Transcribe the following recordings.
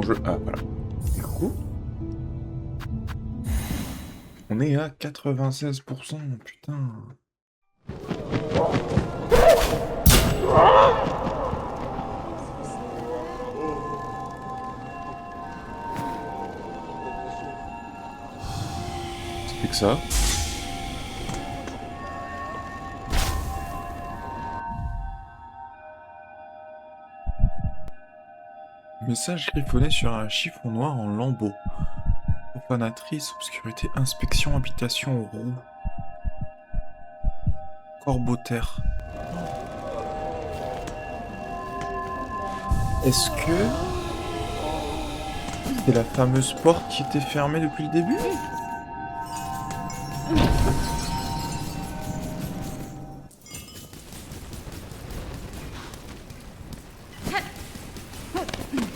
jeu. Ah, voilà. Du coup, on est à 96%, putain. Ça fait que ça. Message griffonné sur un chiffon noir en lambeaux. Profanatrice, obscurité, inspection, habitation, roue. Corbeau-terre. Est-ce que c'est la fameuse porte qui était fermée depuis le début?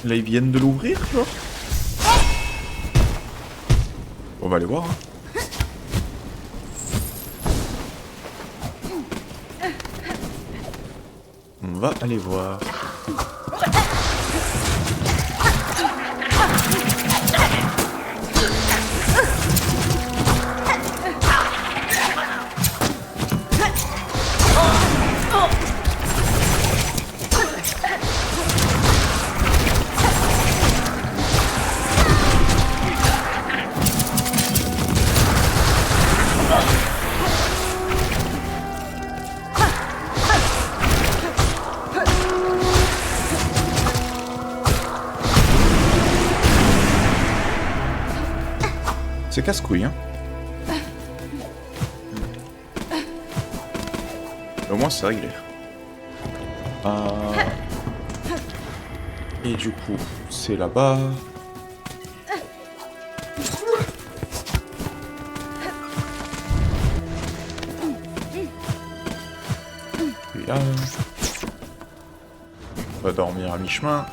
Là, ils viennent de l'ouvrir, genre? On va aller voir, hein. On va aller voir. C'est casse-couille, hein. Au moins, c'est réglé. Et du coup, c'est là-bas. Et là. On va dormir à mi-chemin.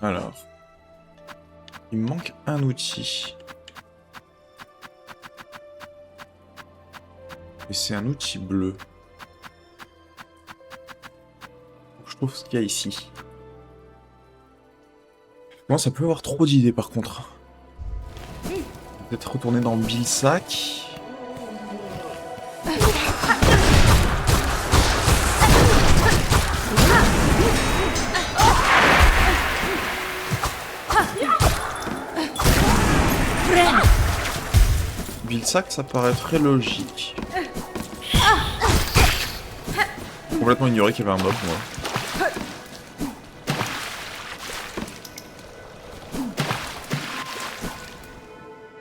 Alors. Il me manque un outil. Et c'est un outil bleu. Je trouve ce qu'il y a ici. Moi, ça peut avoir trop d'idées par contre. Peut-être retourner dans Bilsack. Bilsack, ça paraît très logique. Complètement ignoré qu'il y avait un mob, moi.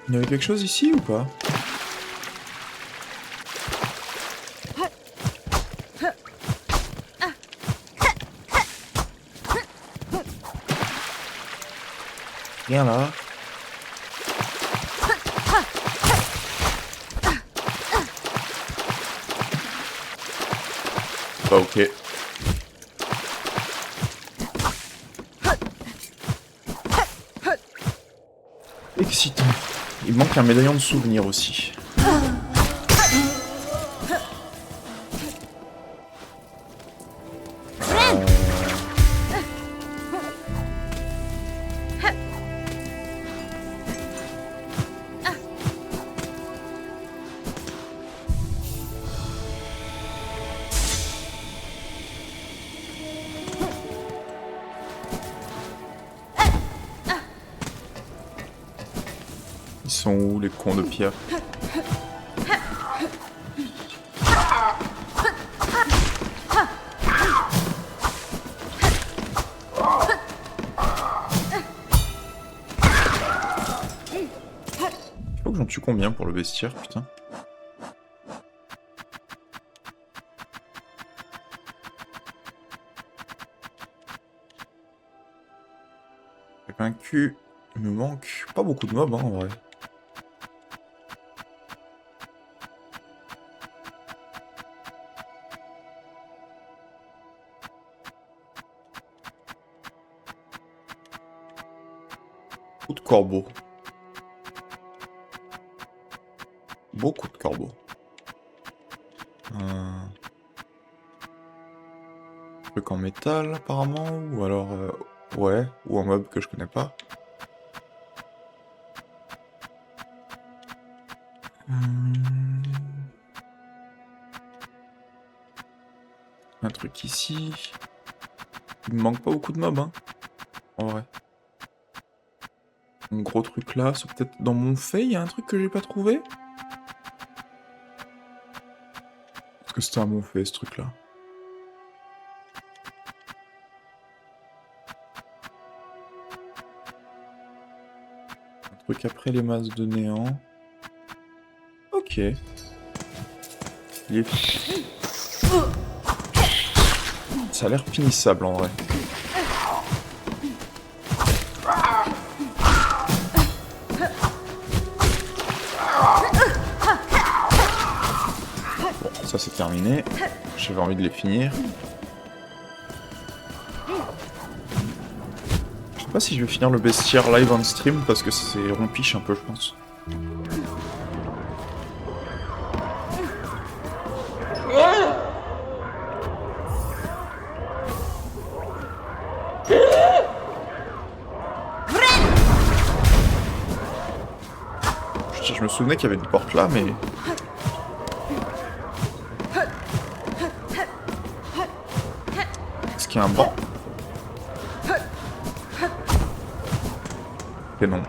Il y avait quelque chose ici ou pas? Rien là. Bah ok. Excitant. Il manque un médaillon de souvenir aussi. Ils sont où les cons de pierre? Faut que j'en tue combien pour le bestiaire, putain? J'ai vaincu. Il me manque pas beaucoup de mobs, hein, en vrai. Coup de corbeau. Beaucoup de corbeaux. Truc en métal apparemment, ou alors ouais, ou un meuble que je connais pas. Un truc ici. Il me manque pas beaucoup de mobs, hein. En vrai. Un gros truc là, c'est peut-être dans mon fait, il y a un truc que j'ai pas trouvé. Est-ce que c'était un mon fait ce truc là? Un truc après les masses de néant. Ok. Il est... Ça a l'air finissable en vrai. Bon, ça c'est terminé. J'avais envie de les finir. Je sais pas si je vais finir le bestiaire live on stream parce que c'est rompiche un peu, je pense. Je me souvenais qu'il y avait une porte là, mais... Est-ce qu'il y a un banc? Et non.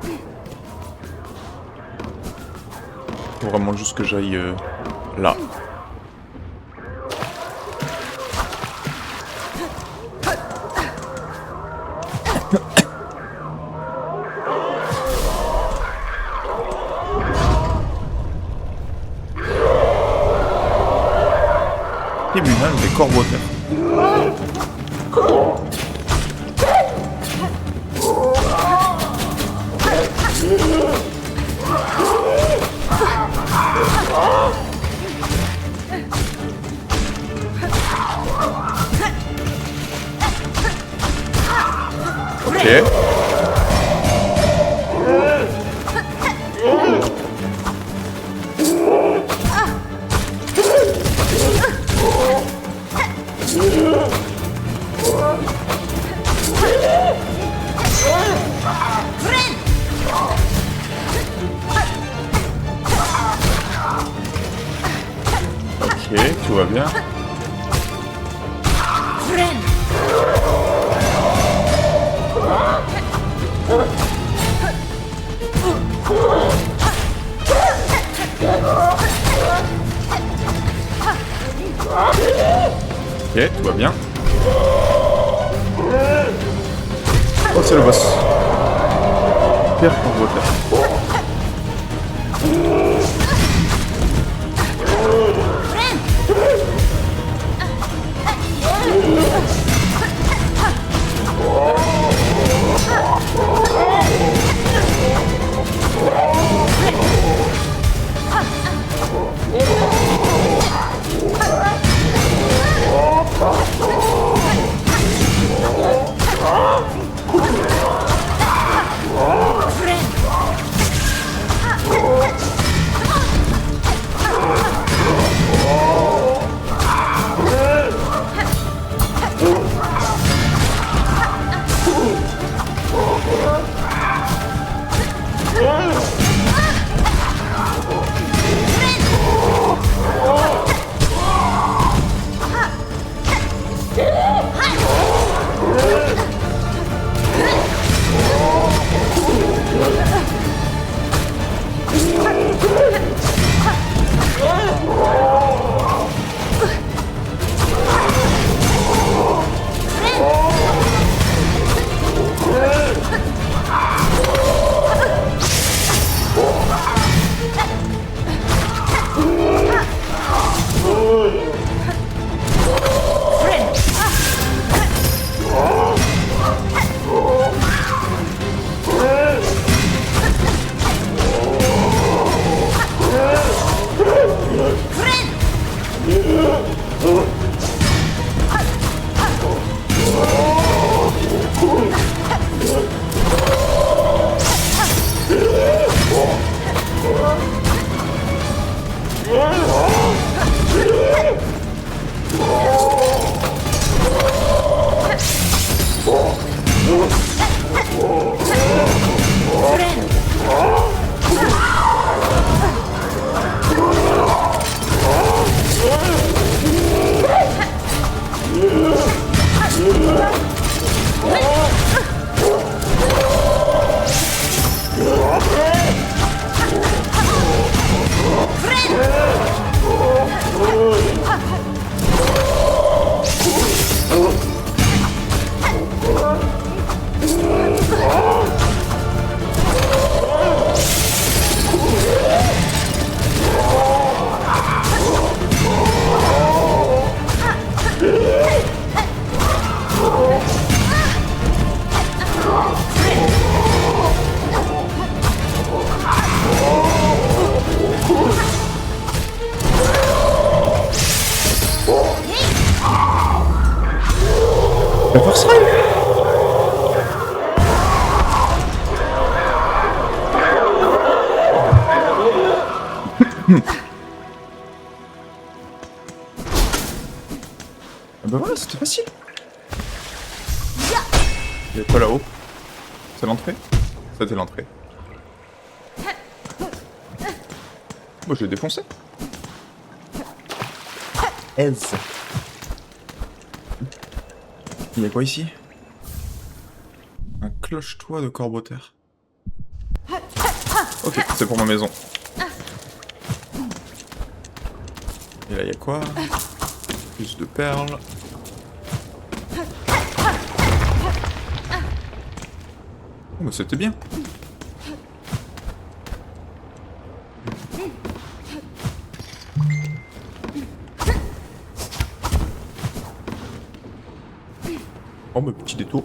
Faut vraiment juste que j'aille là. Tribunal des Corbeaux-Terres. Ok. Ok, tout va bien. Ok, tout va bien. Oh, c'est le boss. Pierre Corbeau-Terre. Force Ah bah voilà, c'était facile. Il y a quoi là-haut? C'est l'entrée? C'était l'entrée. Moi je l'ai défoncé. Aise. Il y a quoi ici? Un cloche-toit de corbeau-terre. Ok, c'est pour ma maison. Et là il y a quoi? Plus de perles. Oh bah c'était bien. Oh bah petit détour.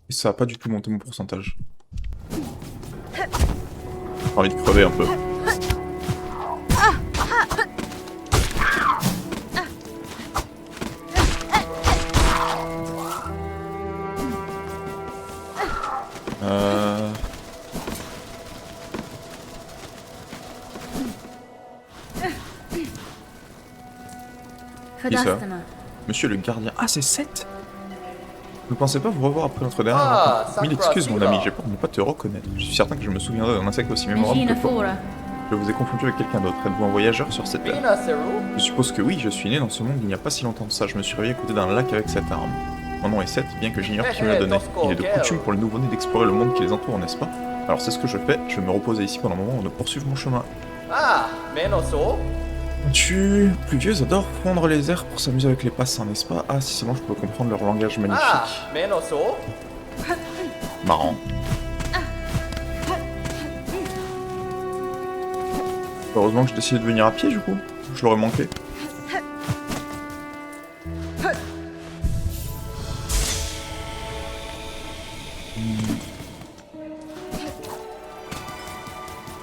Et ça a pas du tout monté mon pourcentage. J'ai envie de crever un peu. Qui ça? Monsieur le gardien. Ah, c'est 7. Je ne pensais pas vous revoir après notre dernière rencontre. Mille excuses, mon ami, j'ai peur de ne pas te reconnaître. Je suis certain que je me souviendrai d'un insecte aussi mémorable que toi. Je vous ai confondu avec quelqu'un d'autre. Êtes-vous un voyageur sur cette terre? Je suppose que oui, je suis né dans ce monde il n'y a pas si longtemps de ça. Je me suis réveillé à côté d'un lac avec cette arme. Mon nom est Seth, bien que j'ignore qui me l'a donné. Il est de coutume pour les nouveau-nés d'explorer le monde qui les entoure, n'est-ce pas? Alors c'est ce que je fais, je vais me reposer ici pendant un moment de poursuivre mon chemin. Tu, pluvieuse, adore fondre les airs pour s'amuser avec les passants, n'est-ce pas? Ah, si seulement je peux comprendre leur langage magnifique. Marrant. Heureusement que j'ai décidé de venir à pied, du coup. Je l'aurais manqué.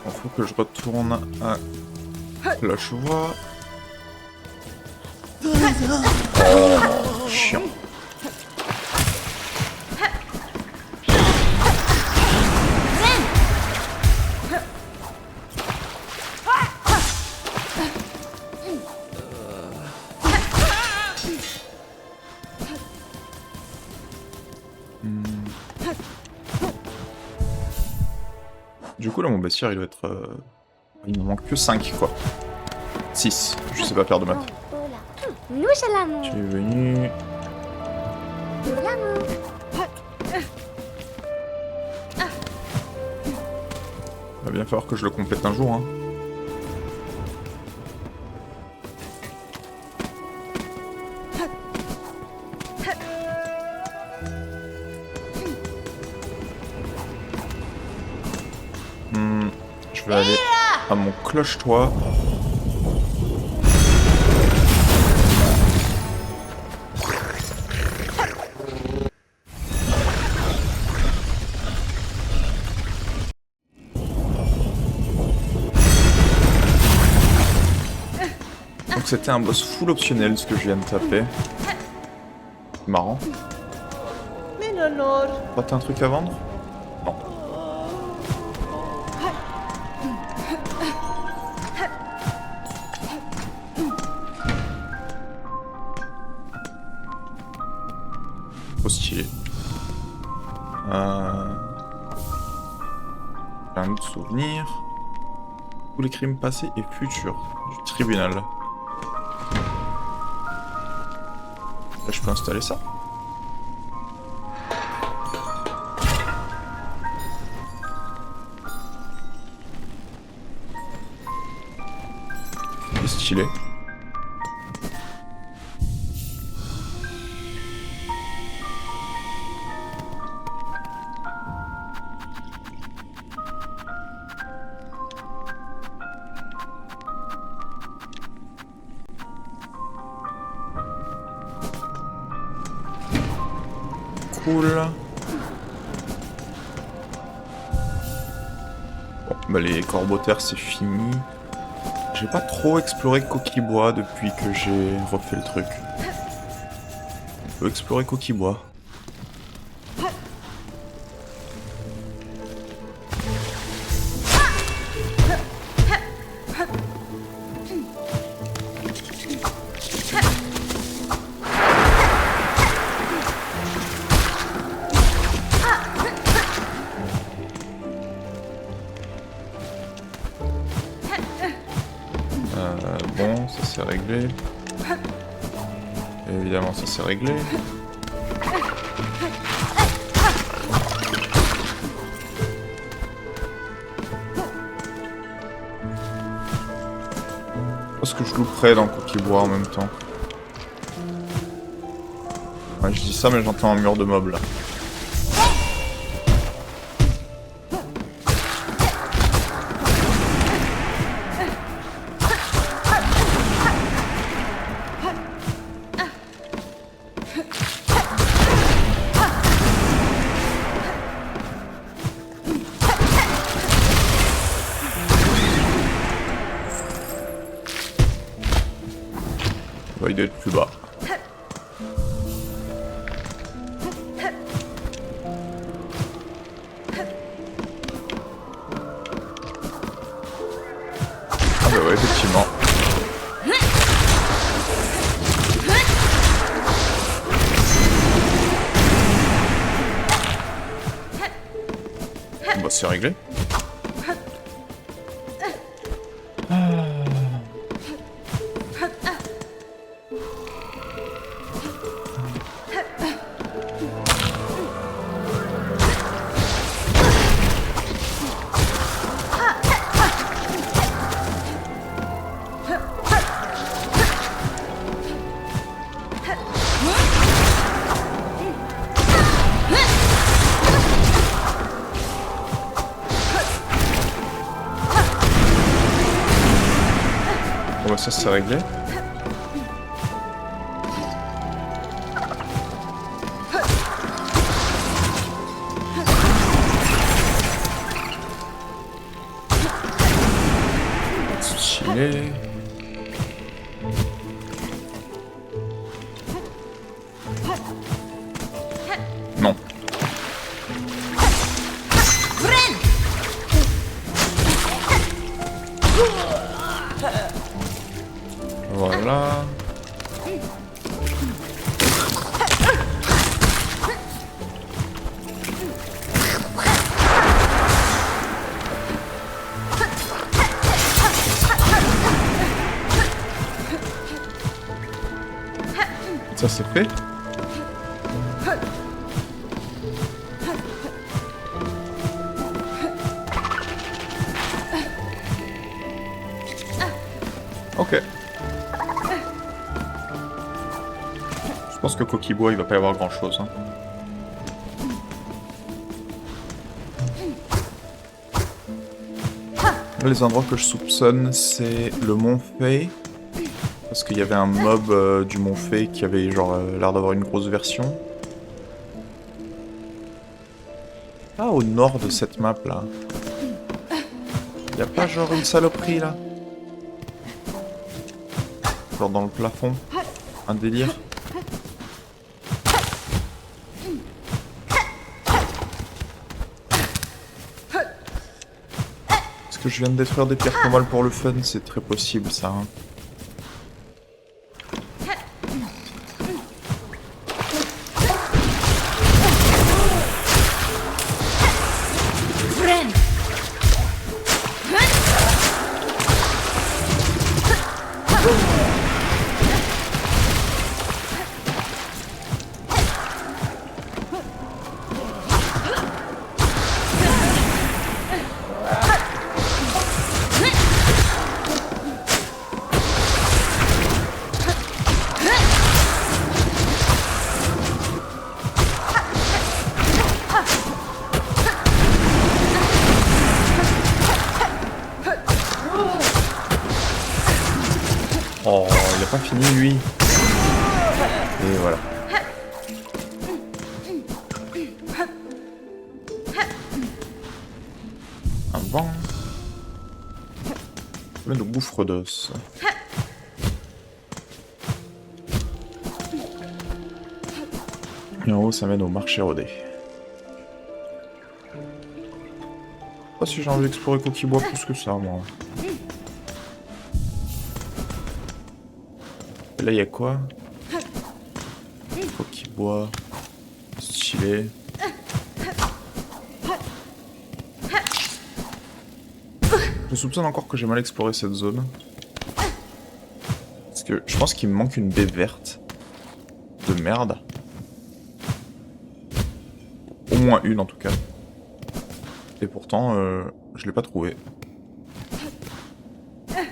Il faut que je retourne à Cloche-voix. Oh, chiant. Du coup là mon bestiaire il doit être... Il me manque que 5 quoi. 6, je sais pas faire de maths. Tu es venu... Va bien falloir que je le complète un jour hein. Je vais aller à mon cloche-toit. Donc c'était un boss full optionnel ce que je viens de taper. Marrant. Toi t'as un truc à vendre? Non. Trop stylé. Un autre souvenir. Tous les crimes passés et futurs du tribunal. Là je peux installer ça. C'est stylé. Cool. Bon, bah les corbeaux-terres c'est fini. J'ai pas trop exploré Coquille-Bois depuis que j'ai refait le truc. On peut explorer Coquibois. Bon, ça c'est réglé. Et évidemment, ça c'est réglé. Parce que je louperais dans Coquibois en même temps. Ouais, je dis ça, mais j'entends un mur de mobs là. Il doit être plus bas. Ah bah ouais, effectivement. Bon bah c'est réglé. Bon bah ça c'est réglé. Stylé. Non. Voilà. Ça c'est fait. Ok. Je pense que Coquibois il va pas y avoir grand chose. Hein. Les endroits que je soupçonne c'est le Mont Fay. Parce qu'il y avait un mob du Mont Fay qui avait genre l'air d'avoir une grosse version. Ah, au nord de cette map là. Y a pas genre une saloperie là? Genre dans le plafond? Un délire? Est-ce que je viens de détruire des pierres tombales pour le fun? C'est très possible ça. Hein. Oh, il a pas fini lui. Et voilà. Un banc. Plein de gouffres d'os. Et en haut, ça mène au marché rodé. Pas si j'ai envie d'explorer Coquille-Bois plus que ça, moi. Et là, il y a quoi? Coquille-Bois. Stylé. Je soupçonne encore que j'ai mal exploré cette zone. Parce que je pense qu'il me manque une baie verte. De merde. Au moins une en tout cas. Et pourtant, je l'ai pas trouvé. Bien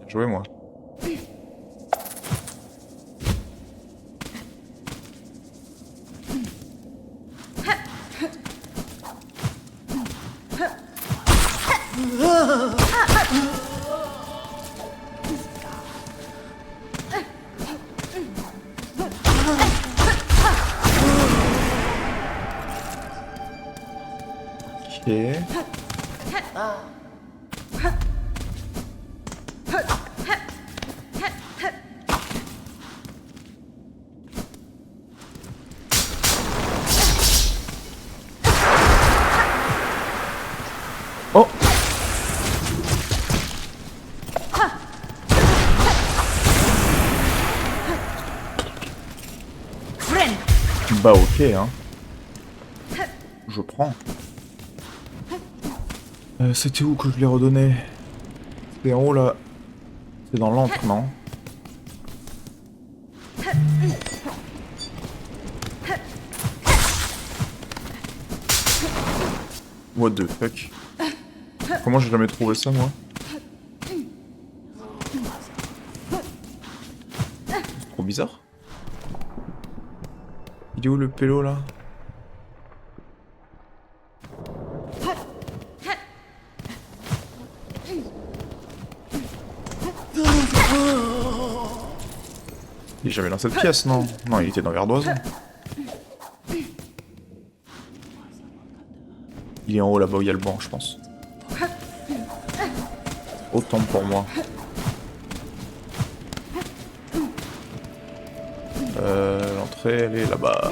joué moi. Ok. Oh! Bah ok hein. Je prends. C'était où que je l'ai redonné? C'est en haut là. C'est dans l'antre, non? What the fuck? Comment j'ai jamais trouvé ça moi? C'est trop bizarre. Il est où le pélo là? Il est jamais dans cette pièce, non? Non, il était dans Verdoison. Il est en haut là-bas où il y a le banc, je pense. Autant pour moi. L'entrée, elle est là-bas.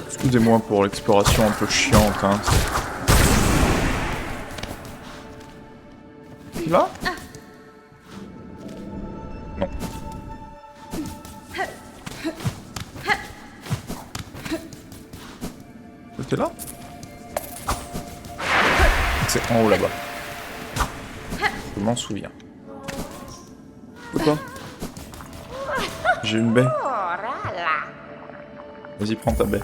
Excusez-moi pour l'exploration un peu chiante, hein. Là? Non. C'était là? C'est en haut là-bas. Je m'en souviens. Quoi? J'ai une baie. Vas-y, prends ta baie.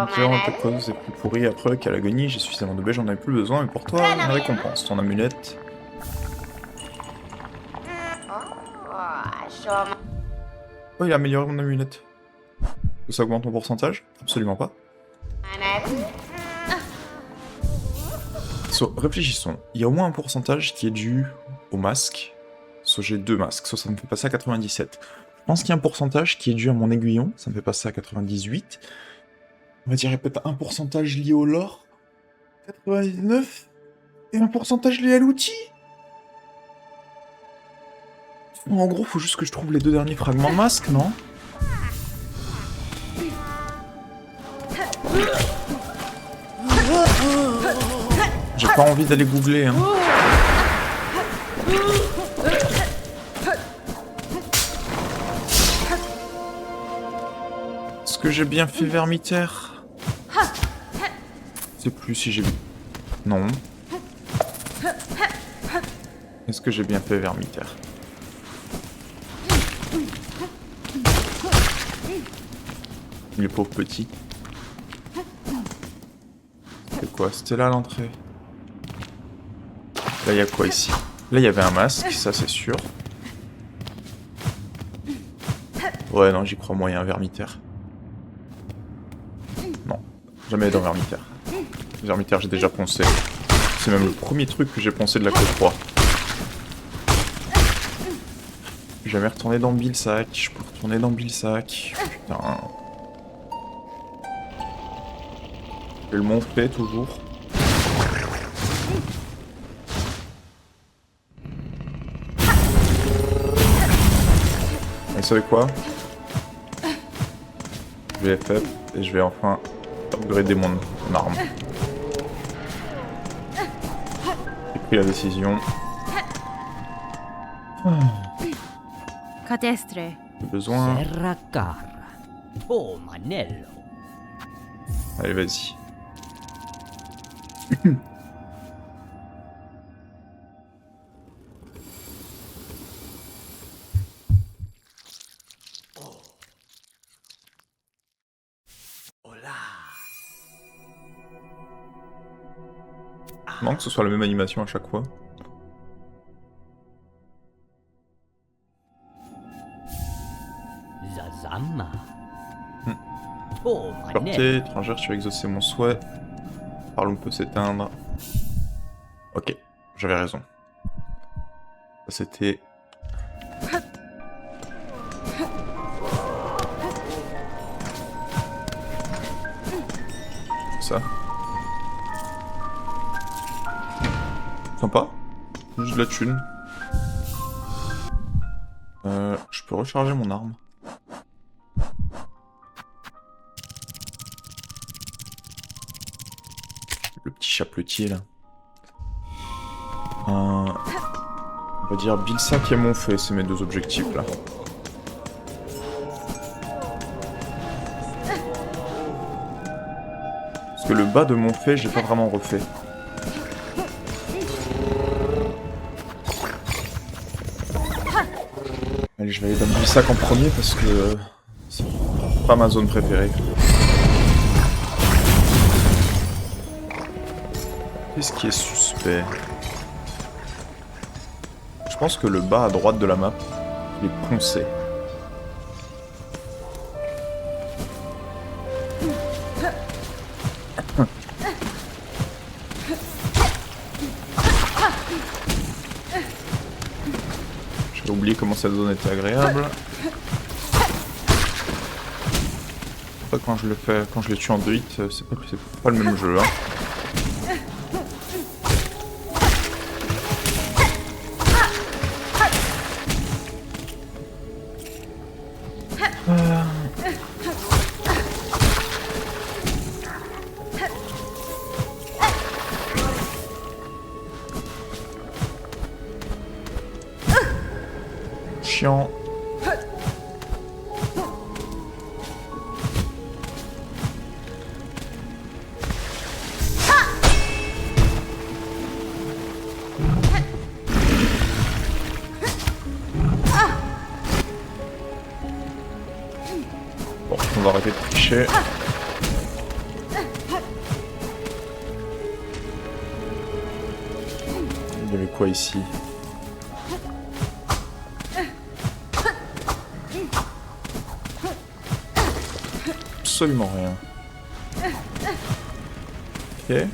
Différentes causes et plus pourries après qu'à l'agonie, j'ai suffisamment de baie, j'en avais plus besoin, mais pour toi, une récompense, ton amulette. Oh, il a amélioré mon amulette. Ça augmente mon pourcentage? Absolument pas. So, réfléchissons. Il y a au moins un pourcentage qui est dû au masque. Soit j'ai 2 masques, soit ça me fait passer à 97. Je pense qu'il y a un pourcentage qui est dû à mon aiguillon, ça me fait passer à 98. On va dire peut-être un pourcentage lié au lore. 99. Et un pourcentage lié à l'outil. En gros, faut juste que je trouve les 2 derniers fragments de masque, non? J'ai pas envie d'aller googler, hein. Est-ce que j'ai bien fait Vermitaire? Je sais plus si j'ai vu. Non. Est-ce que j'ai bien fait Vermitaire? Les pauvres petits. C'est quoi? C'était là l'entrée. Là, il y a quoi ici? Là, il y avait un masque, ça c'est sûr. Ouais, non, j'y crois moyen, Vermitaire. Jamais dans Vermitaire. Vermitaire, j'ai déjà poncé. C'est même le premier truc que j'ai poncé de la Côte 3. Jamais retourné dans Bilsac. Je peux retourner dans Bilsac. Putain. J'ai le Montfait toujours. Et vous savez quoi? Je vais FF et je vais enfin upgrader mon arme. J'ai pris la décision. J'ai besoin. Allez, vas-y. Non, que ce soit la même animation à chaque fois. Portée étrangère, tu as exaucé mon souhait. Parlons peut s'éteindre. Ok, j'avais raison. Ça c'était... Ça. Sympa. Juste de la thune. Je peux recharger mon arme. Le petit chapeletier là. On va dire Bilsac et Montfait, c'est mes deux objectifs là. Parce que le bas de Montfait, j'ai pas vraiment refait. Allez, je vais aller dans Bilsac en premier parce que c'est pas ma zone préférée. Qu'est-ce qui est suspect? Je pense que le bas à droite de la map, il est poncé. J'ai oublié comment cette zone était agréable. Quand je le fais, quand je les tue en 2 hits, c'est pas le même jeu. Hein. Chiant. Bon, on va arrêter de tricher. Il y avait quoi ici? Absolument rien. Ok.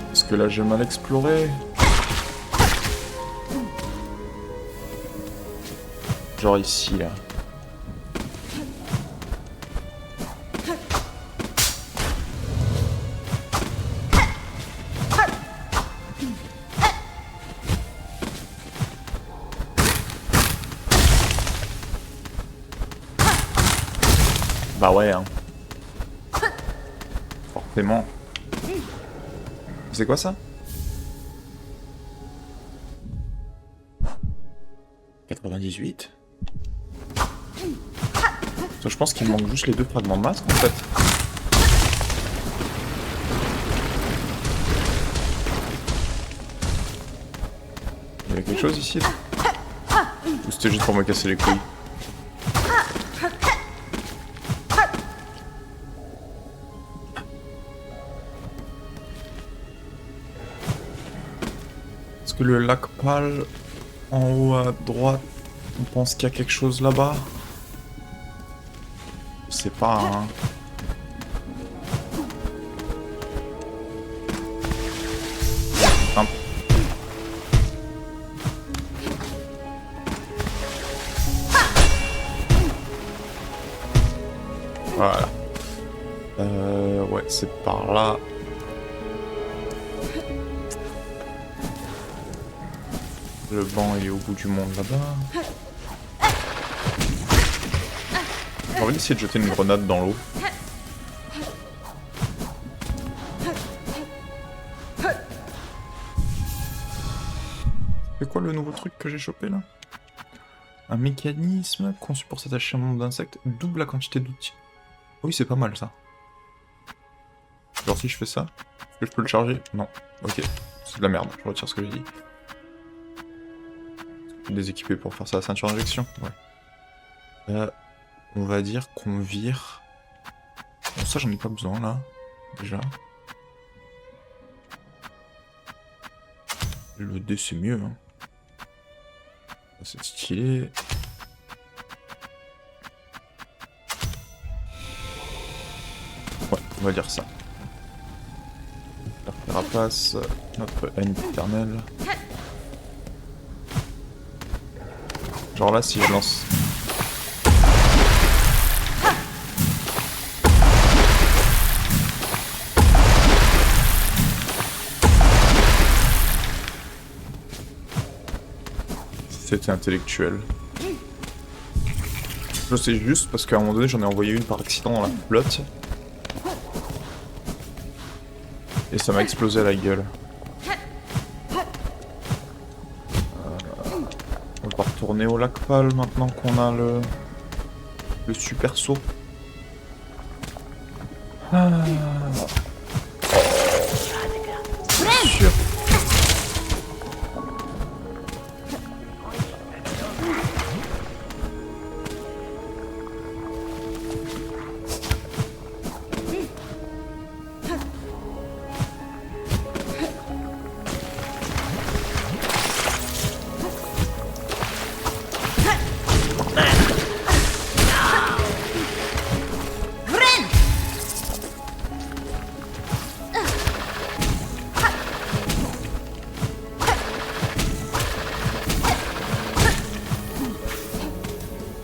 Parce que là j'ai mal exploré. Genre ici là. Bah ouais hein. Forcément. C'est quoi ça? 98. Je pense qu'il me manque juste les 2 fragments de masque en fait. Y'a quelque chose ici là? Ou c'était juste pour me casser les couilles? Est-ce que le lac pâle en haut à droite, on pense qu'il y a quelque chose là-bas? Je sais pas, hein. Voilà. Ouais, c'est par là. Le banc il est au bout du monde là-bas. J'ai envie d'essayer de jeter une grenade dans l'eau. C'est quoi le nouveau truc que j'ai chopé là? Un mécanisme conçu pour s'attacher à un nombre d'insectes, double la quantité d'outils. Oui, c'est pas mal ça. Genre si je fais ça, est-ce que je peux le charger? Non. Ok, c'est de la merde, je retire ce que j'ai dit. Déséquipé pour faire ça, la ceinture d'injection? Ouais. On va dire qu'on vire... Bon, ça j'en ai pas besoin là, déjà. Le dé c'est mieux, hein. C'est stylé. Ouais, on va dire ça. La carapace, notre haine éternelle. Genre là, si je lance... C'était intellectuel. Je sais juste parce qu'à un moment donné, j'en ai envoyé une par accident dans la flotte. Et ça m'a explosé à la gueule. On va retourner au lac pâle maintenant qu'on a le super saut. Ah. Sûr.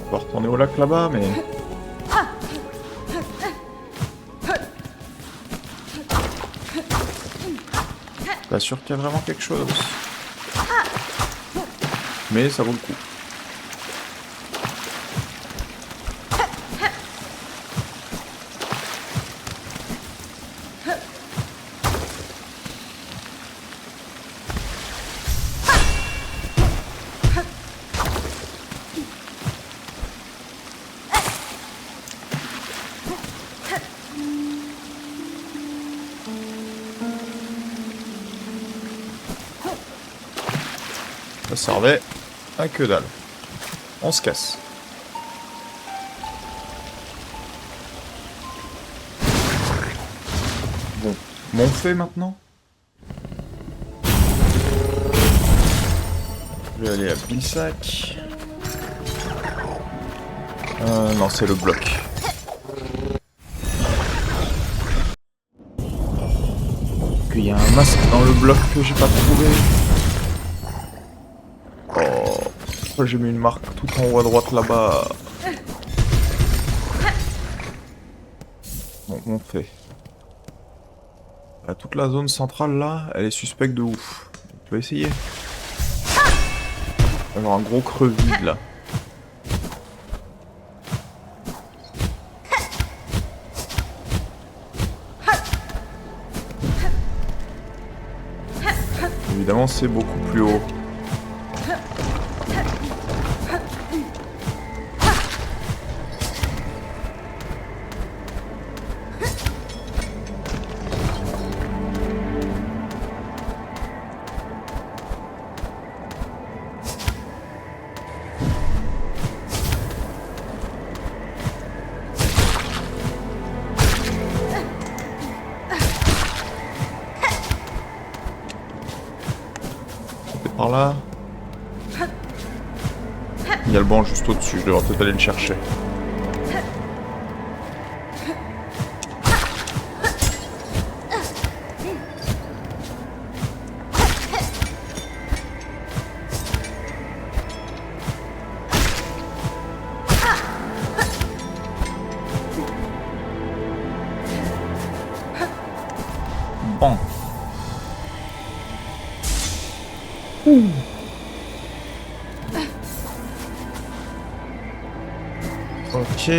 On va retourner au lac là-bas, mais... Pas sûr qu'il y a vraiment quelque chose. Mais ça vaut le coup. Ça servait à que dalle. On se casse. Bon, mon fait maintenant. Je vais aller à Bilsac. Non, c'est le bloc. Qu'il y a un masque dans le bloc que j'ai pas trouvé. Oh, j'ai mis une marque tout en haut à droite là-bas. Bon, on fait. Toute la zone centrale là, elle est suspecte de ouf. On peut essayer. On va avoir un gros creux vide là. Évidemment, c'est beaucoup plus haut. par là. Il y a le banc juste au-dessus, je devrais peut-être aller le chercher. Bon. Ok.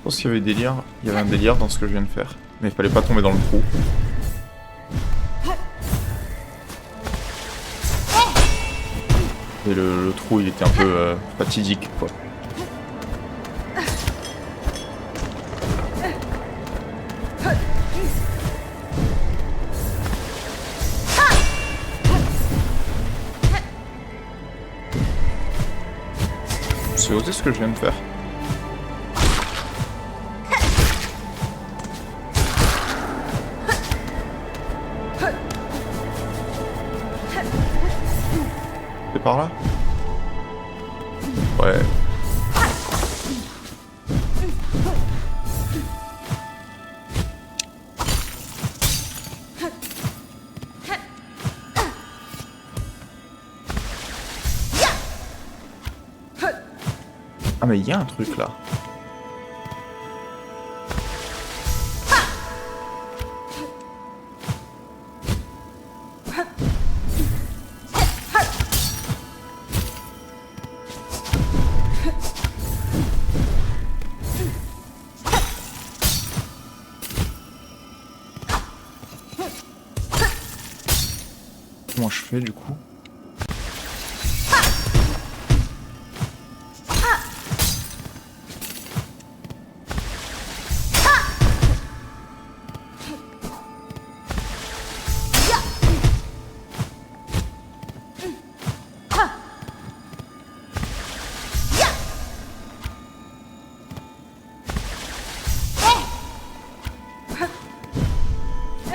Je pense qu'il y avait délire. Il y avait un délire dans ce que je viens de faire. Mais il fallait pas tomber dans le trou. Et le trou, il était un peu fatidique, quoi. C'est osé ce que je viens de faire. C'est par là? Ouais. Ah mais il y a un truc là. Comment je fais du coup?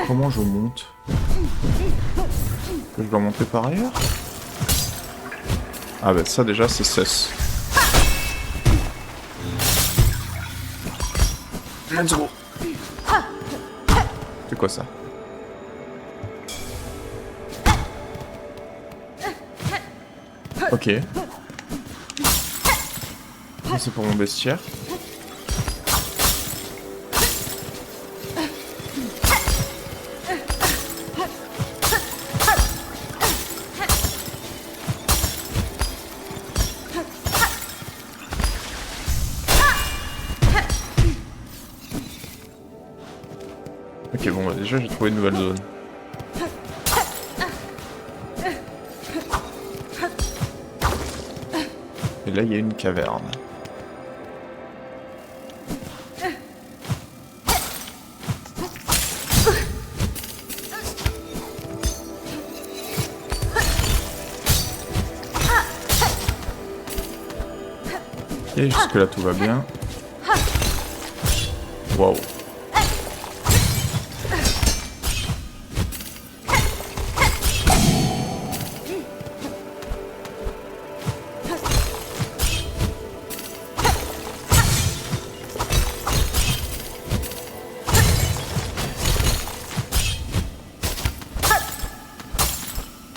Comment je monte? Je dois monter par ailleurs? Ah bah ça déjà c'est cesse. Let's go. C'est quoi ça? Ok. C'est pour mon bestiaire. Ok, bon, bah déjà j'ai trouvé une nouvelle zone. Et là, il y a une caverne. Et jusque là tout va bien. Waouh.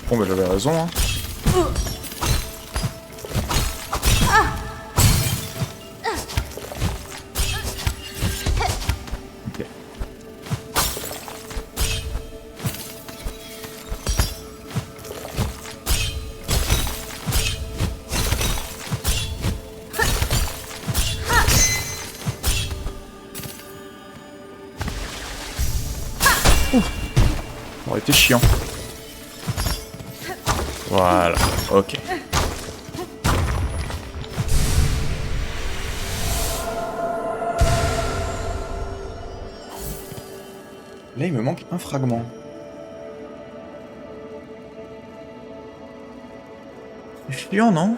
Bon bah j'avais raison hein. Ça aurait été chiant. Voilà, ok. Là, il me manque un fragment. C'est chiant, non?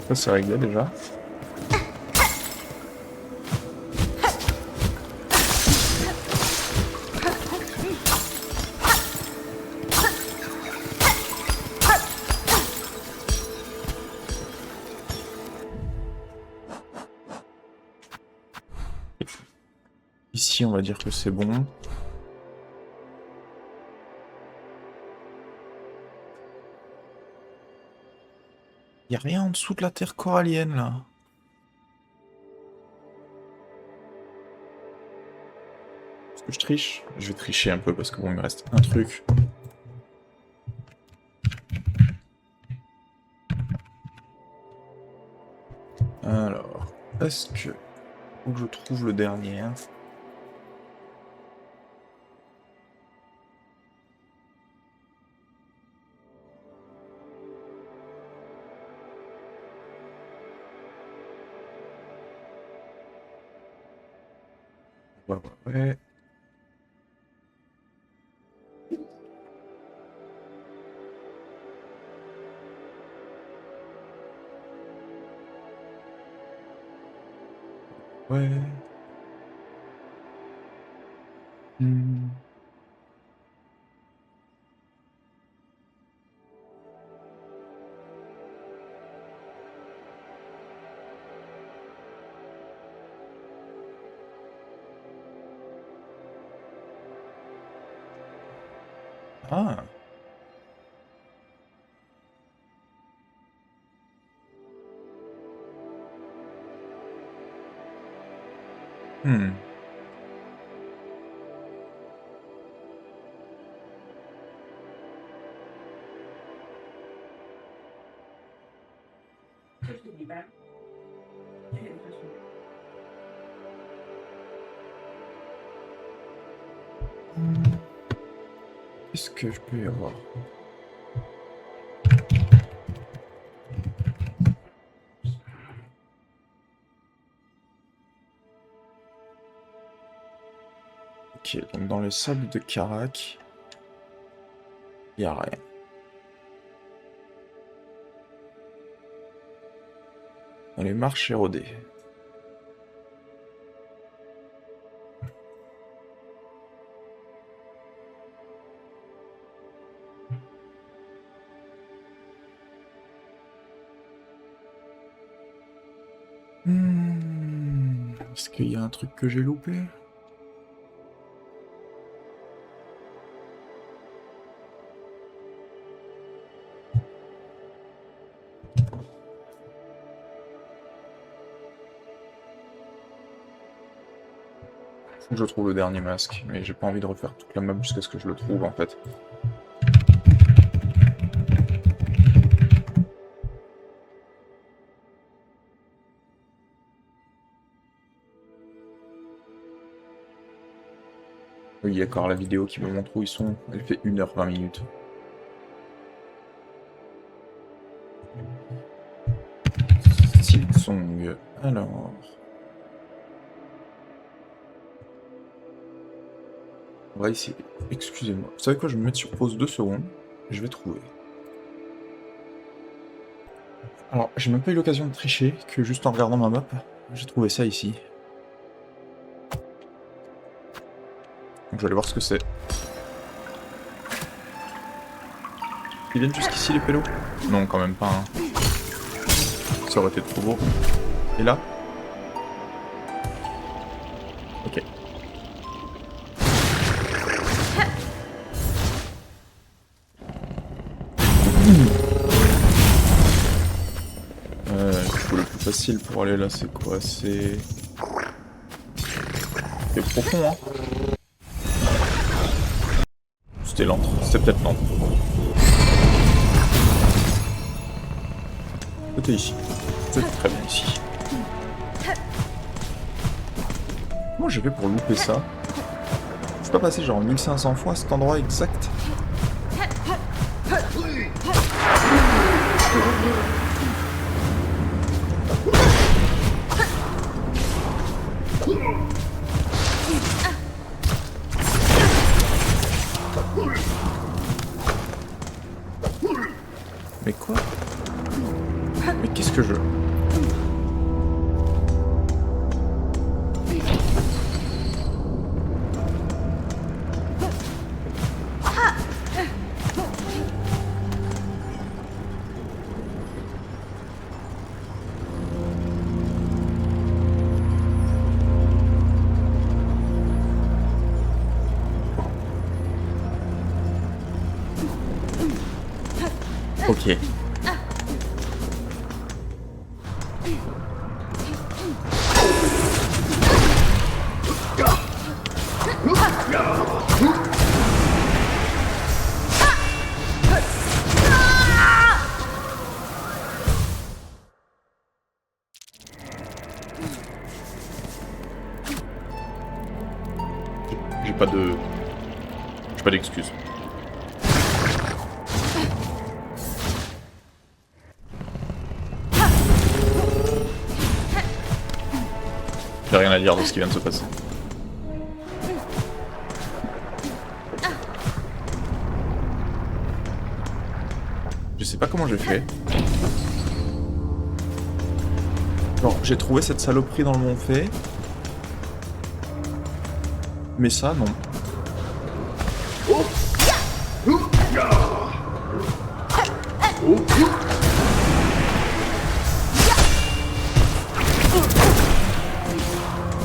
Ça c'est réglé déjà. Ici on va dire que c'est bon. Il n'y a rien en dessous de la terre corallienne, là. Est-ce que je triche? Je vais tricher un peu, parce que bon, il me reste un truc. Alors, est-ce que... Faut que je trouve le dernier, hein. Ouais. Ouais. Ah. Qu'est-ce que je peux y avoir? Ok, donc dans les sables de Karak, il n'y a rien. Dans les marches érodées. Est-ce qu'il y a un truc que j'ai loupé? Faut que je trouve le dernier masque, mais j'ai pas envie de refaire toute la map jusqu'à ce que je le trouve en fait. Oui, d'accord, la vidéo qui me montre où ils sont, elle fait 1h20. Silksong, alors... On va essayer. Excusez-moi. Vous savez quoi, je vais me mettre sur pause 2 secondes. Je vais trouver. Alors, j'ai même pas eu l'occasion de tricher que juste en regardant ma map, j'ai trouvé ça ici. Donc je vais aller voir ce que c'est. Ils viennent jusqu'ici les pélos? Non, quand même pas. Hein. Ça aurait été trop beau. Et là? Ok. Du coup, le plus facile pour aller là, c'est quoi? C'est profond, hein. C'était lent. C'était peut-être lent. C'était ici. C'était très bien ici. Comment j'ai fait pour louper ça? Je suis pas passé genre 1500 fois à cet endroit exact. Mais quoi? Mais qu'est-ce que je... Ok. J'ai pas de... J'ai pas d'excuses. J'ai rien à dire de ce qui vient de se passer. Je sais pas comment j'ai fait. Genre, j'ai trouvé cette saloperie dans le mont fait. Mais ça, non.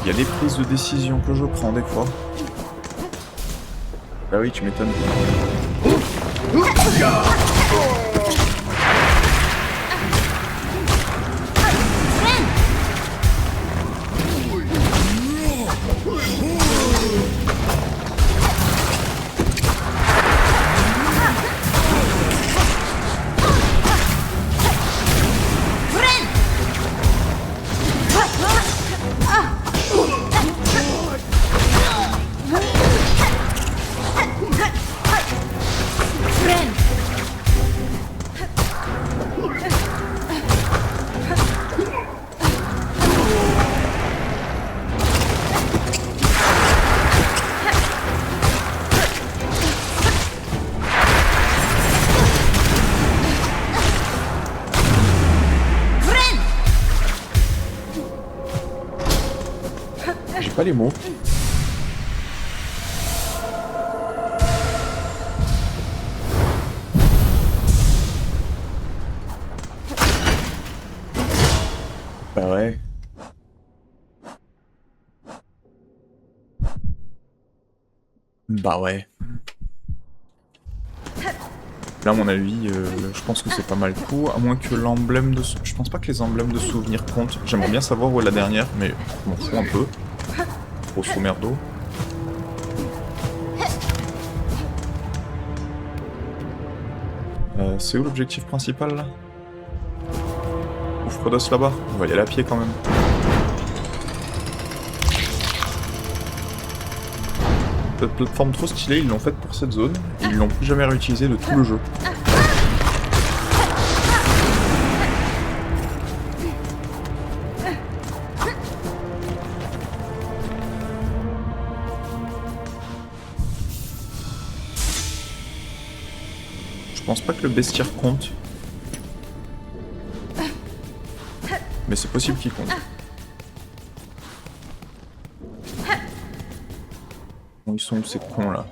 Il y a des prises de décision que je prends des fois. Bah oui, tu m'étonnes. J'ai pas les mots. Bah ouais. Bah ouais. Là, à mon avis, je pense que c'est pas mal coup, à moins que l'emblème de... Je pense pas que les emblèmes de souvenirs comptent. J'aimerais bien savoir où est la dernière, mais je m'en fous un peu. Grosso merdo. C'est où l'objectif principal, là? Ouf, Prodos là-bas. On va y aller à pied, quand même. Cette plateforme trop stylée, ils l'ont faite pour cette zone, et ils l'ont plus jamais réutilisée de tout le jeu. Je pense pas que le bestiaire compte. Mais c'est possible qu'il compte. Bon, ils sont où ces cons là?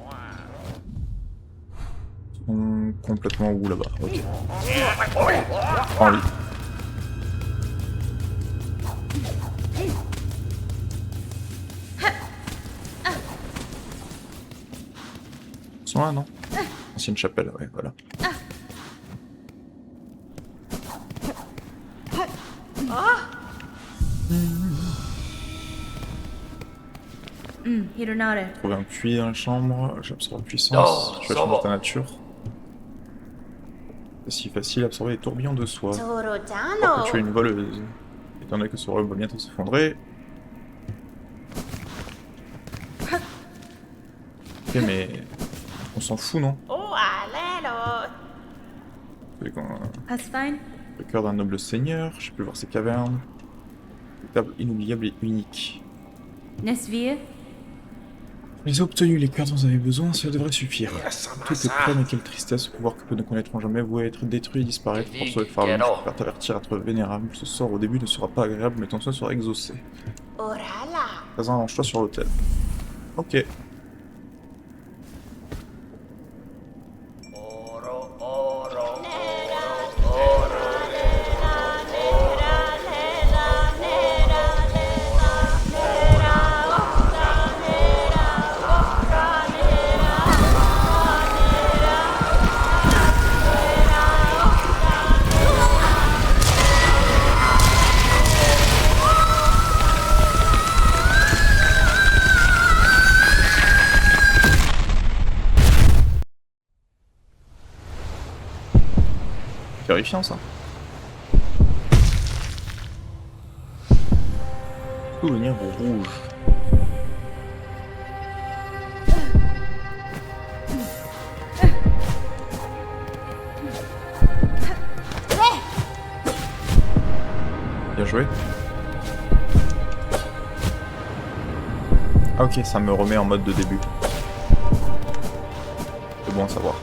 Ils sont complètement où là-bas? Ok. En vie. Ils sont là, non? Ancienne chapelle, ouais, voilà. Trouver un puits dans la chambre, j'absorbe puissance, je vais changer ta nature. C'est si facile d'absorber les tourbillons de soie. Alors que tu es une voleuse. Étant donné que ce royaume va bientôt s'effondrer. Ok, mais on s'en fout, non? Le cœur d'un noble seigneur, j'ai pu voir ses cavernes. Une table inoubliable et unique. Les obtenus les cœurs dont vous avez besoin, cela devrait suffire. Tout est prêt, mais quelle tristesse, ce pouvoir que peu ne connaîtront jamais, vous être détruit et disparaître pour sauver Farley. Je préfère t'avertir, être vénérable. Ce sort au début ne sera pas agréable, mais ton soin sera exaucé. Présent, allonge-toi sur l'autel. Ok. Terrifiant ça. Souvenir rouge. Bien joué. Ah ok, ça me remet en mode de début. C'est bon à savoir.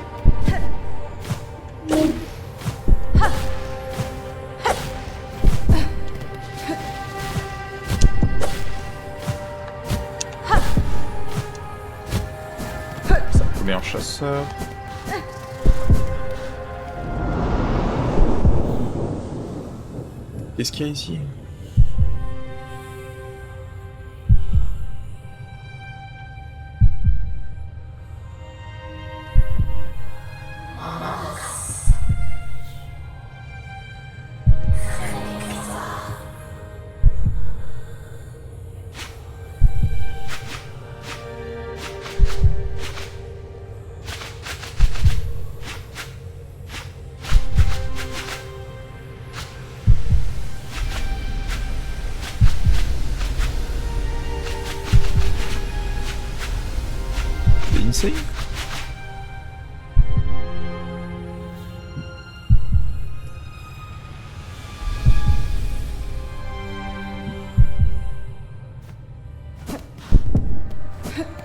Un chasseur. Qu'est-ce qu'il y a ici? Insane.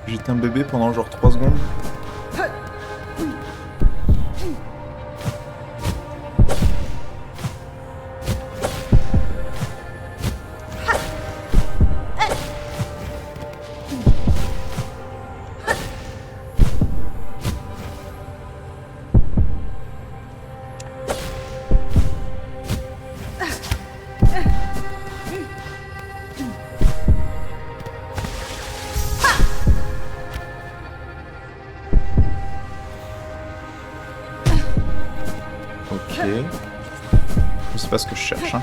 J'étais un bébé pendant genre 3 secondes. Je sais pas ce que je cherche, hein.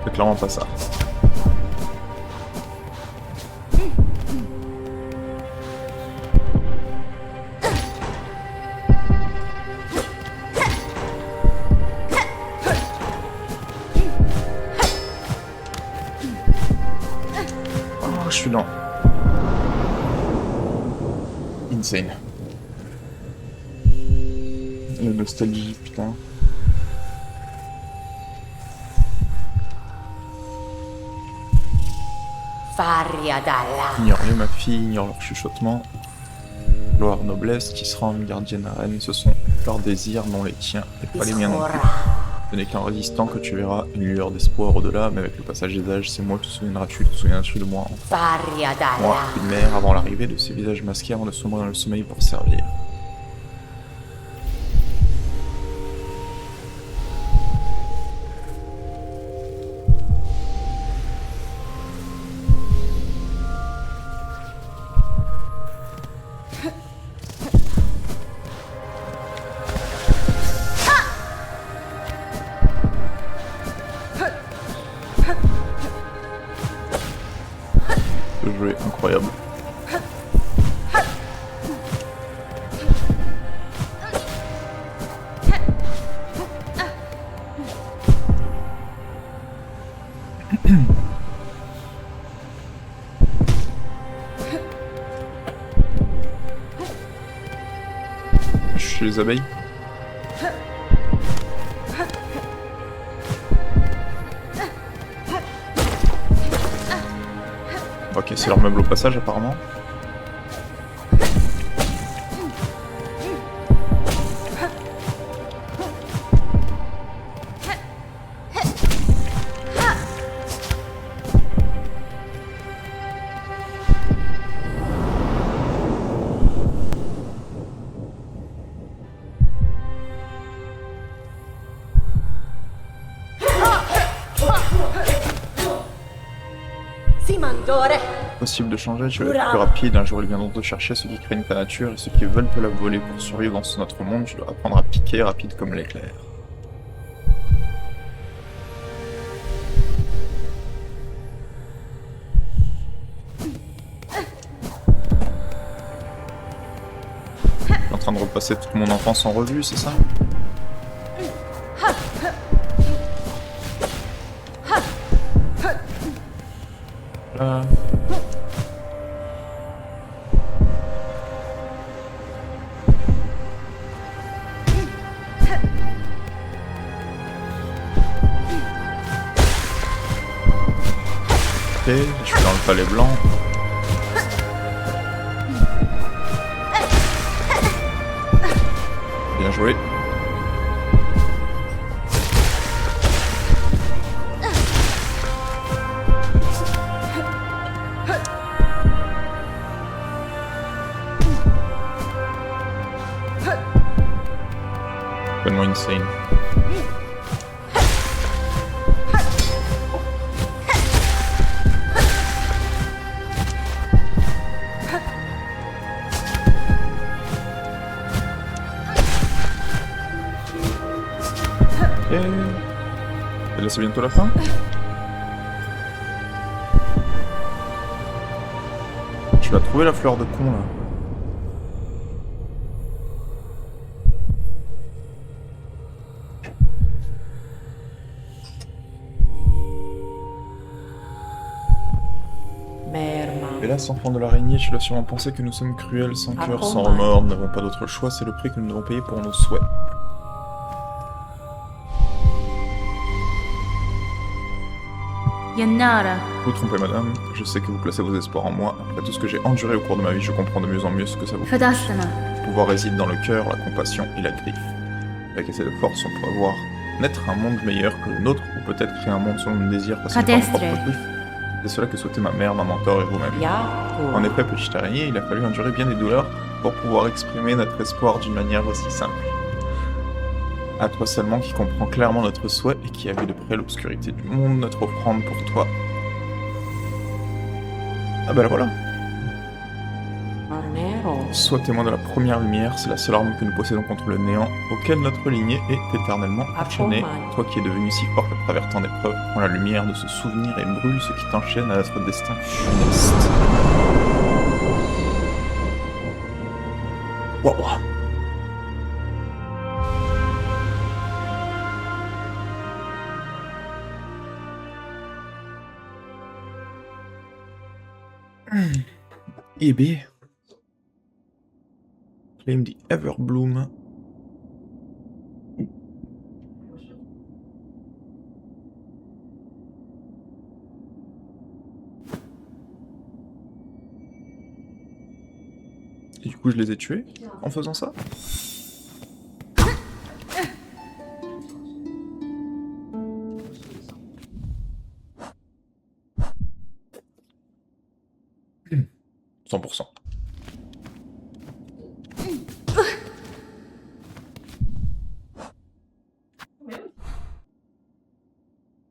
C'est clairement pas ça. Oh, je suis dans... Insane. La nostalgie, putain. Ignore-les, ma fille, ignore leur chuchotement. Gloire, noblesse, qui se rendent gardienne à reine, ce sont leurs désirs, non les tiens, et pas les miens non plus. Ce n'est qu'en résistant que tu verras une lueur d'espoir au-delà, mais avec le passage des âges, c'est moi, te souviendras-tu de moi enfant. Moi, une mère, avant l'arrivée de ces visages masqués, avant de sombrer dans le sommeil pour servir. incroyable. Je suis chez les abeilles. Ok, c'est leur meuble au passage apparemment. Possible de changer, tu vas être plus rapide, un jour ils viendront te chercher, ceux qui craignent ta nature et ceux qui veulent te la voler pour survivre dans notre monde, tu dois apprendre à piquer rapide comme l'éclair. Je suis en train de repasser toute mon enfance en revue, c'est ça? Ok, je suis dans le palais blanc. Bien joué. Complètement insane. Et là c'est bientôt la fin. Tu vas trouver la fleur de con là. Hélas, enfant de l'araignée, tu l'as sûrement pensé que nous sommes cruels, sans cœur, sans remords, nous n'avons pas d'autre choix, c'est le prix que nous devons payer pour nos souhaits. Vous trompez, madame, je sais que vous placez vos espoirs en moi. Après tout ce que j'ai enduré au cours de ma vie, je comprends de mieux en mieux ce que ça vous fait. Le pouvoir réside dans le cœur, la compassion et la griffe. Avec assez de force, on pourrait voir naître un monde meilleur que le nôtre, ou peut-être créer un monde selon nos désirs passant par nos propres griffes. C'est cela que souhaitait ma mère, ma mentor et vous-même. En effet, petite araignée, il a fallu endurer bien des douleurs pour pouvoir exprimer notre espoir d'une manière aussi simple. À toi seulement qui comprends clairement notre souhait et qui a vu de près l'obscurité du monde, notre offrande pour toi. Ah bah là voilà. Sois témoin de la première lumière, c'est la seule arme que nous possédons contre le néant, auquel notre lignée est éternellement enchaînée. Toi qui es devenu si forte à travers tant d'épreuves, prends la lumière de ce souvenir et brûle ce qui t'enchaîne à notre destin funeste. Wow. Eh bien. Claim the Everbloom. Et du coup, je les ai tués en faisant ça. Mmh. 100%.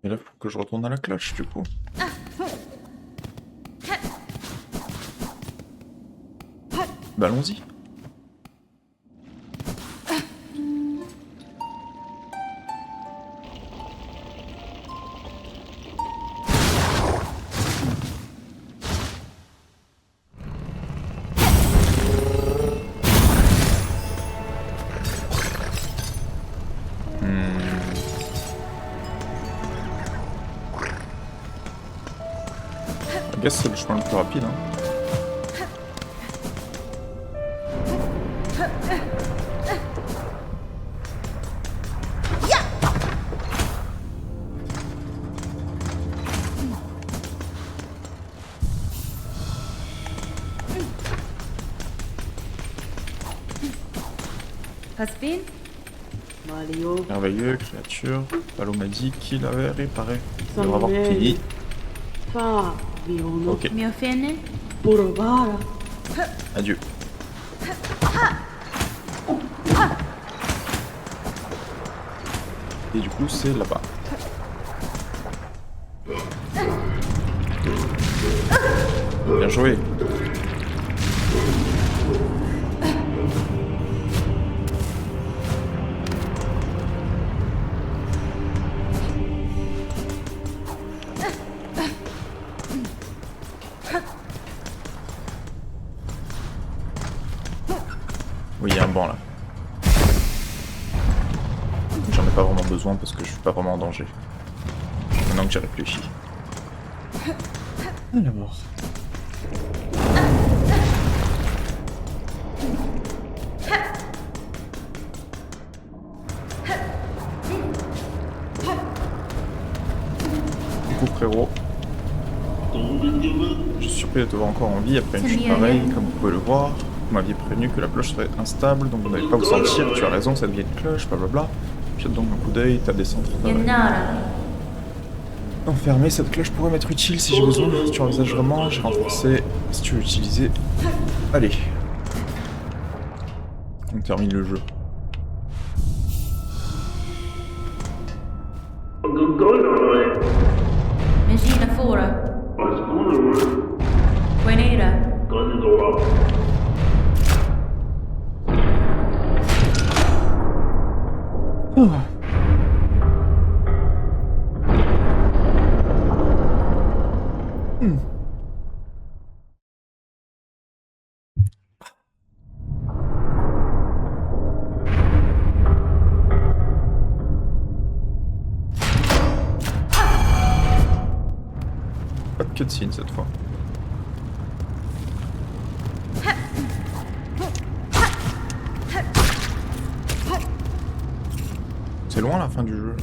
Et là, faut que je retourne à la cloche, du coup. Bah, allons-y. I guess c'est le chemin le plus rapide. Hein. Merveilleux, créature. Palo m'a dit qu'il avait réparé. Il devrait avoir fini. Ok. Adieu. Et du coup, c'est là-bas. Bien joué. Oui, il y a un banc là. J'en ai pas vraiment besoin parce que je suis pas vraiment en danger. Maintenant que j'ai réfléchi. Alors. Coucou frérot. Je suis surpris de te voir encore en vie après une chute pareille, comme vous pouvez le voir. Vous m'aviez prévenu que la cloche serait instable, donc vous n'allez pas vous sentir. Tu as raison, cette vieille cloche, blablabla. Jette donc un coup d'œil, ta descente. Enfermée, cette cloche pourrait m'être utile si j'ai besoin. Si tu envisages vraiment, j'ai renforcé. Si tu veux l'utiliser. Allez. On termine le jeu. Oh. Pas de cutscene cette fois. C'est loin la fin du jeu.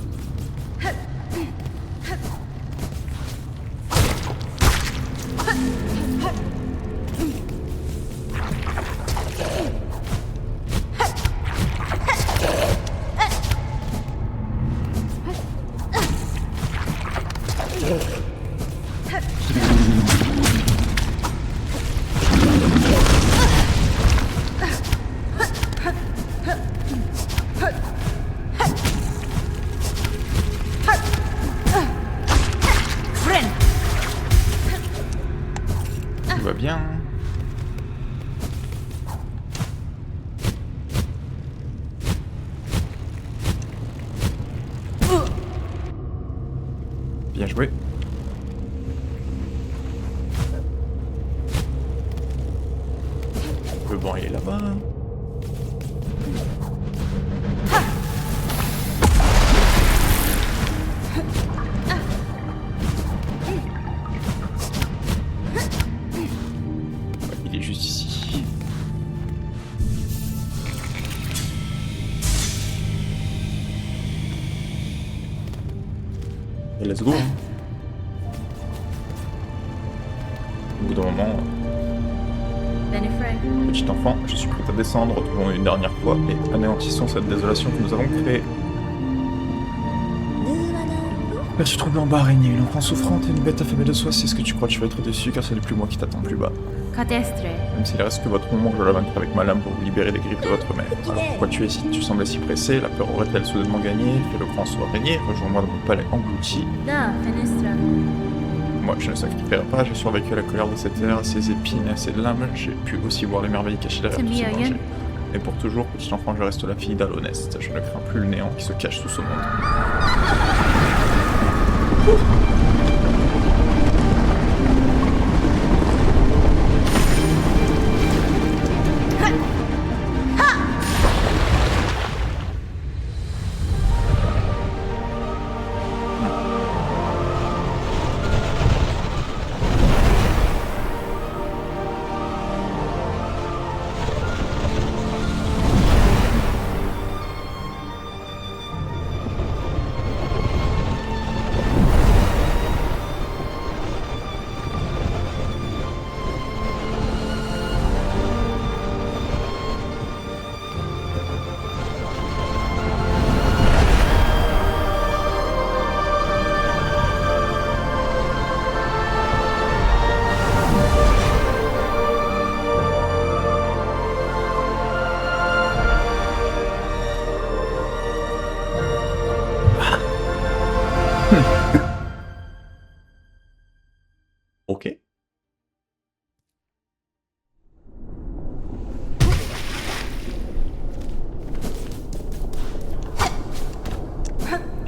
Tout va bien. Bien joué. Le banc il est là-bas. Il est juste ici. Et let's go. Au bout d'un moment, petit enfant, je suis prêt à descendre, retrouvons une dernière fois et anéantissons cette désolation que nous avons créée. Merci trouvé en bas, araignée, une enfant souffrante et une bête affamée de soie, c'est ce que tu crois, tu vas être déçu car ce n'est plus moi qui t'attends plus bas. Même s'il reste que votre moment, je la vaincrai avec ma lame pour vous libérer des griffes de votre mère. Alors pourquoi tu es ici? Tu semblais si pressé, la peur aurait-elle soudainement gagné? Fais le grand saut araignée, rejoins-moi dans mon palais englouti. Moi, je ne sacrifierai pas, j'ai survécu à la colère de cette terre, à ses épines et à ses lames, j'ai pu aussi voir les merveilles cachées derrière tout ce danger. Et pour toujours, petit enfant, je reste la fille d'Alonest, je ne crains plus le néant qui se cache sous ce monde.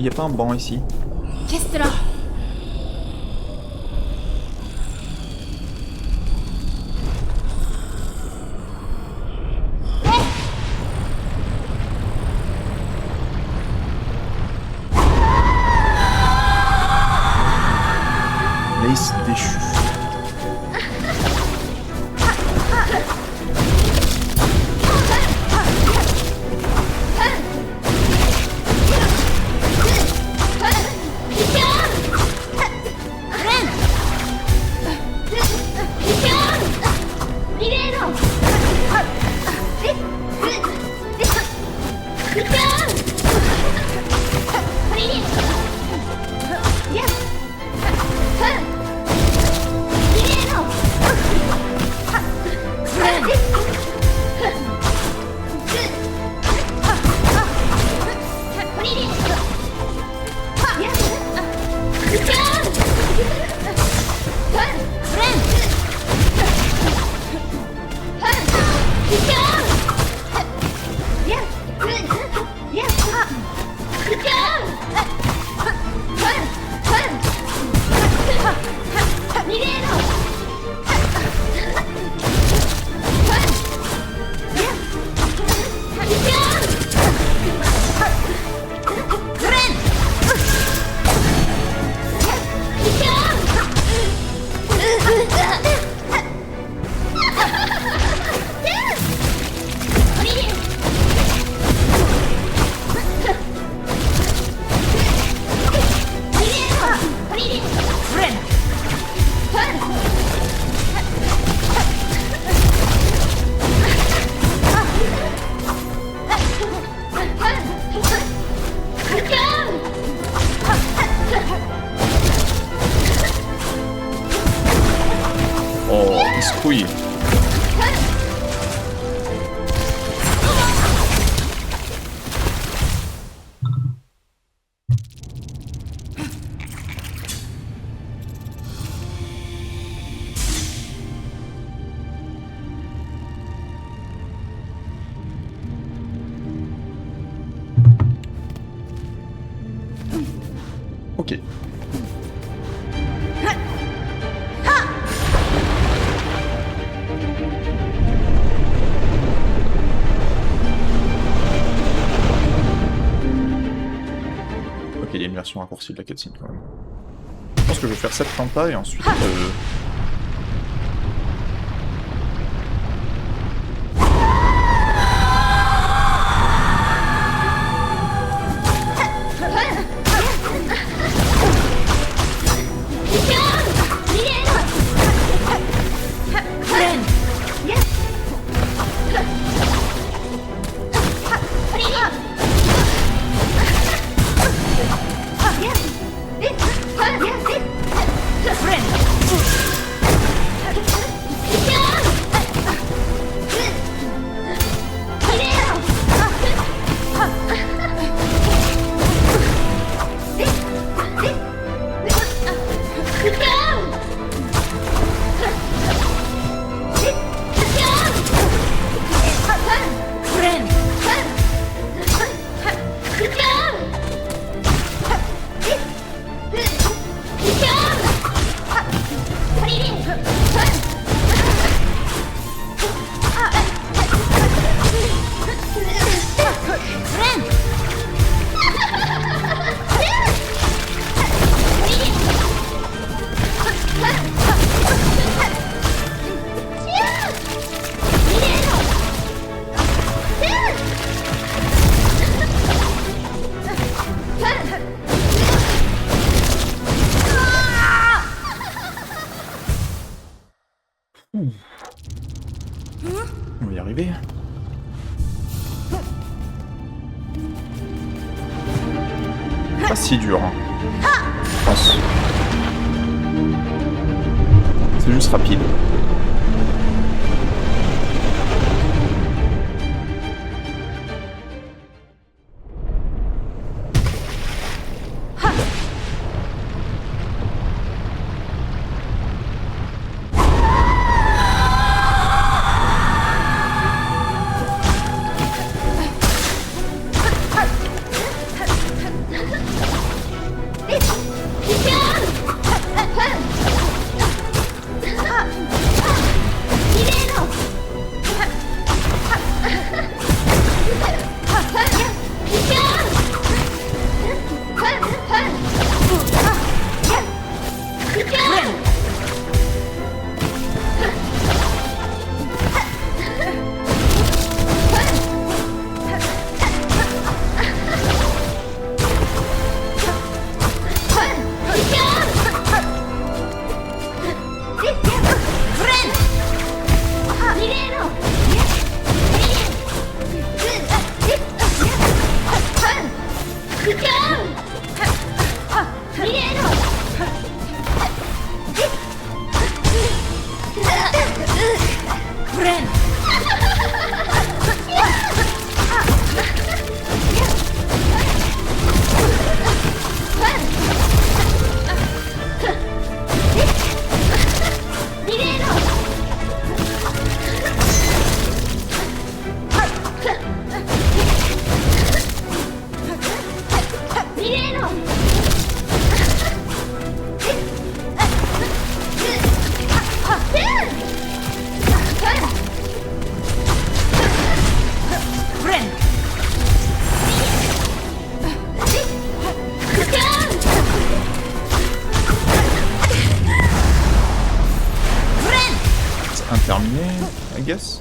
y a pas un banc ici? Qu'est-ce que là? Lace déchu. Oh, il se couille. Ok. Ok, il y a une version raccourcie de la cutscene quand même. Je pense que je vais faire cette pampa et ensuite... On va y arriver. Pas si dur, hein. Je pense. C'est juste rapide. Terminé, I guess.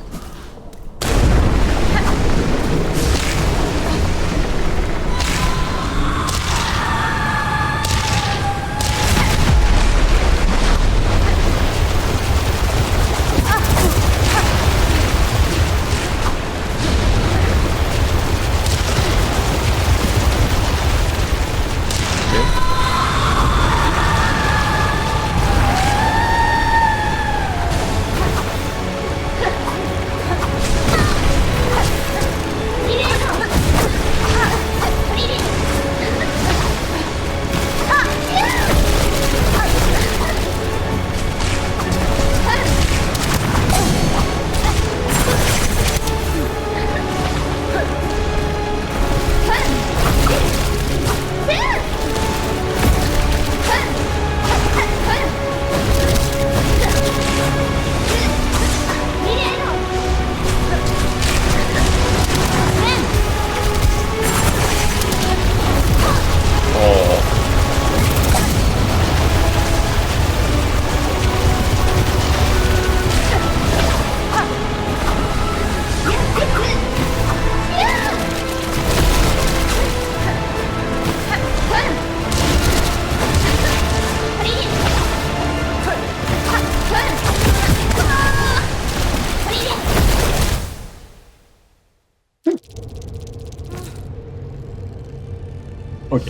Ok.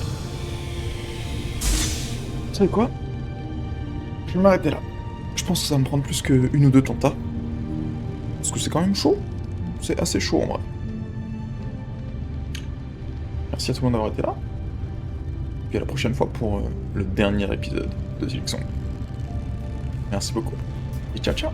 Vous savez quoi? Je vais m'arrêter là. Je pense que ça va me prendre plus qu'une ou deux tentas. Parce que c'est quand même chaud. C'est assez chaud en vrai. Merci à tout le monde d'avoir été là. Et à la prochaine fois pour le dernier épisode de Silksong. Merci beaucoup. Et ciao ciao.